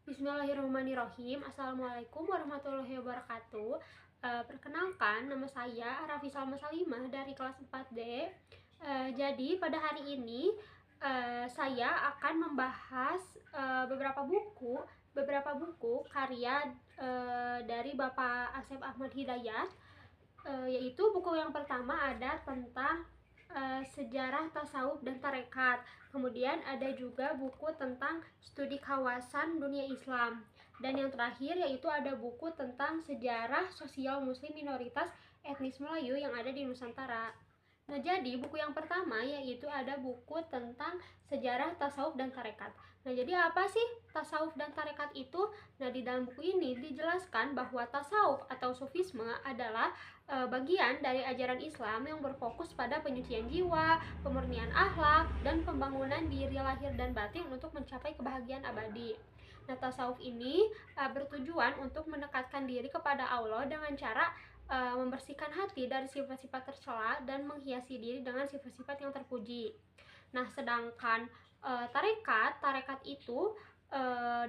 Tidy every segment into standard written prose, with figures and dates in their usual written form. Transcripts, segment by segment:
Bismillahirrahmanirrahim. Assalamualaikum warahmatullahi wabarakatuh. Perkenalkan, nama saya Arafi Salma Salimah dari kelas 4D. Jadi pada hari ini saya akan membahas beberapa buku karya dari Bapak Asep Ahmad Hidayat. Yaitu buku yang pertama ada tentang sejarah tasawuf dan tarekat. Kemudian ada juga buku tentang studi kawasan dunia Islam. Dan yang terakhir yaitu ada buku tentang sejarah sosial muslim minoritas etnis Melayu yang ada di Nusantara. Nah, jadi buku yang pertama yaitu ada buku tentang sejarah tasawuf dan tarekat. Nah, jadi apa sih tasawuf dan tarekat itu? Nah, di dalam buku ini dijelaskan bahwa tasawuf atau sufisme adalah bagian dari ajaran Islam yang berfokus pada penyucian jiwa, pemurnian akhlak, dan pembangunan diri lahir dan batin untuk mencapai kebahagiaan abadi. Nah, tasawuf ini bertujuan untuk mendekatkan diri kepada Allah dengan cara membersihkan hati dari sifat-sifat tercela dan menghiasi diri dengan sifat-sifat yang terpuji. Nah, sedangkan tarekat itu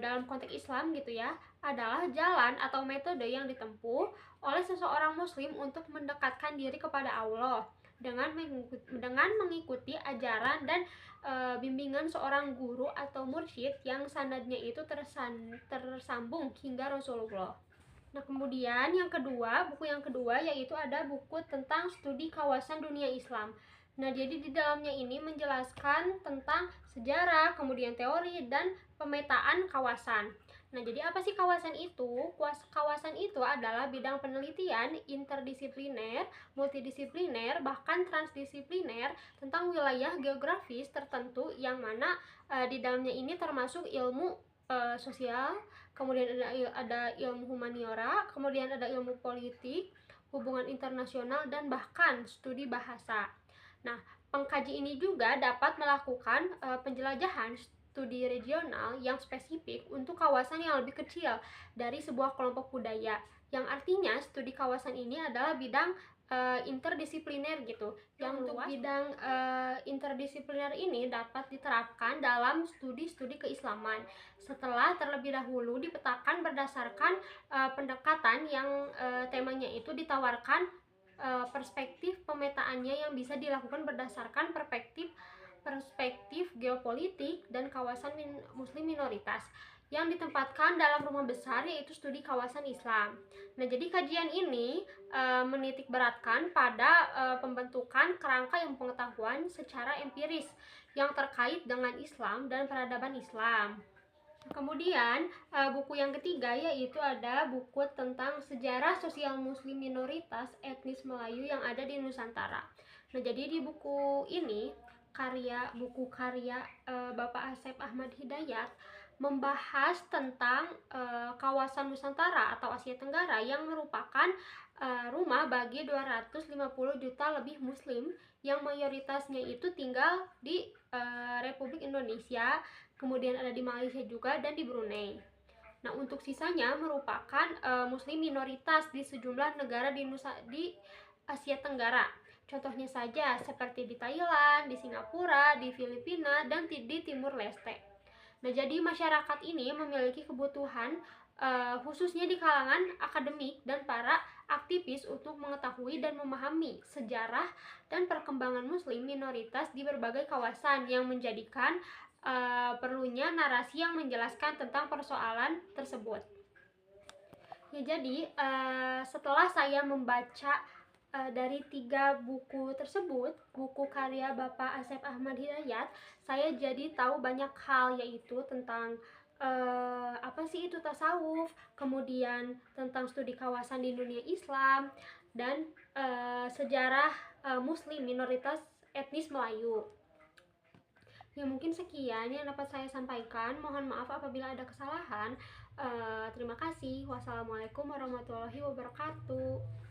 dalam konteks Islam gitu ya, adalah jalan atau metode yang ditempuh oleh seseorang muslim untuk mendekatkan diri kepada Allah dengan mengikuti ajaran dan bimbingan seorang guru atau mursyid yang sanadnya itu tersambung hingga Rasulullah. Nah, kemudian buku yang kedua yaitu ada buku tentang studi kawasan dunia Islam. Nah, jadi di dalamnya ini menjelaskan tentang sejarah, kemudian teori, dan pemetaan kawasan. Nah, jadi apa sih kawasan itu? Kawasan itu adalah bidang penelitian interdisipliner, multidisipliner, bahkan transdisipliner tentang wilayah geografis tertentu yang mana di dalamnya ini termasuk ilmu sosial, kemudian ada ilmu humaniora, kemudian ada ilmu politik, hubungan internasional, dan bahkan studi bahasa. Nah, pengkaji ini juga dapat melakukan penjelajahan studi regional yang spesifik untuk kawasan yang lebih kecil dari sebuah kelompok budaya, yang artinya studi kawasan ini adalah bidang interdisipliner gitu. Yang untuk bidang interdisipliner ini dapat diterapkan dalam studi-studi keislaman setelah terlebih dahulu dipetakan berdasarkan pendekatan yang temanya itu ditawarkan perspektif pemetaannya yang bisa dilakukan berdasarkan perspektif geopolitik dan kawasan muslim minoritas yang ditempatkan dalam rumah besar yaitu studi kawasan Islam. Nah, jadi kajian ini menitik beratkan pada pembentukan kerangka ilmu pengetahuan secara empiris yang terkait dengan Islam dan peradaban Islam. Kemudian buku yang ketiga yaitu ada buku tentang sejarah sosial muslim minoritas etnis Melayu yang ada di Nusantara. Nah, jadi di buku ini buku karya Bapak Asep Ahmad Hidayat membahas tentang kawasan Nusantara atau Asia Tenggara yang merupakan rumah bagi 250 juta lebih muslim yang mayoritasnya itu tinggal di Republik Indonesia, kemudian ada di Malaysia juga dan di Brunei. Nah, untuk sisanya merupakan muslim minoritas di sejumlah negara di Asia Tenggara. Contohnya saja seperti di Thailand, di Singapura, di Filipina, dan di Timur Leste. Nah, jadi masyarakat ini memiliki kebutuhan khususnya di kalangan akademik dan para aktivis untuk mengetahui dan memahami sejarah dan perkembangan muslim minoritas di berbagai kawasan yang menjadikan perlunya narasi yang menjelaskan tentang persoalan tersebut. Ya, jadi setelah saya membaca dari 3 buku tersebut, buku karya Bapak Asep Ahmad Hidayat, saya jadi tahu banyak hal, yaitu tentang apa sih itu tasawuf, kemudian tentang studi kawasan di dunia Islam, dan sejarah muslim minoritas etnis Melayu. Ya, mungkin sekian yang dapat saya sampaikan. Mohon maaf apabila ada kesalahan. Terima kasih. Wassalamualaikum warahmatullahi wabarakatuh.